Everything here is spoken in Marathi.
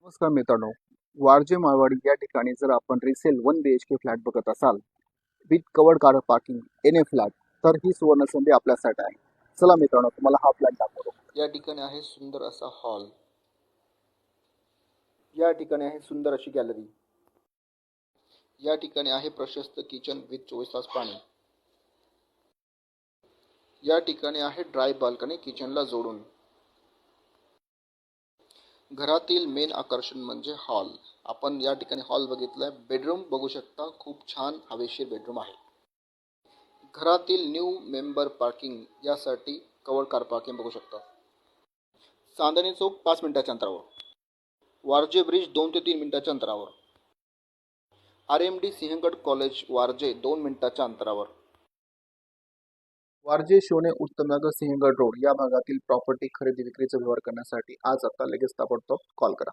नमस्कार मित्रांनो, वारजे माळवाडी या ठिकाणी जर आपण रिसेल 1 BHK फ्लॅट बघत असाल with covered car parking N A flat, तर ही सुवर्ण संधी आपल्यासाठी आहे. चला मित्रांनो, तुम्हाला हा फ्लॅट दाखवतो. या ठिकाणी आहे सुंदर असा हॉल, या ठिकाणी आहे सुंदर अशी गॅलरी, या ठिकाणी आहे प्रशस्त किचन विथ 24 तास पाणी, या ठिकाणी आहे ड्राय बाल्कनी किचनला जोडून. घरातील मेन आकर्षण म्हणजे हॉल. आपण या ठिकाणी हॉल बघितलाय. बेडरूम बघू शकता, खूप छान हवेशीर बेडरूम आहे. घरातील न्यू मेंबर पार्किंग यासाठी कवर्ड कार पार्किंग बघू शकता. चांदणी चौक 5 मिनिटाच्या अंतरावर, वारजे ब्रिज 2 ते 3 मिनिटाच्या अंतरावर, RMD सिंहगड कॉलेज वारजे 2 मिनिटाच्या अंतरावर. वारजे शिवणे उत्तमनगर सिंहगड रोड या भागातील प्रॉपर्टी खरेदी विक्रीचा व्यवहार करण्यासाठी आज आता लगेच ताबडतोब कॉल करा.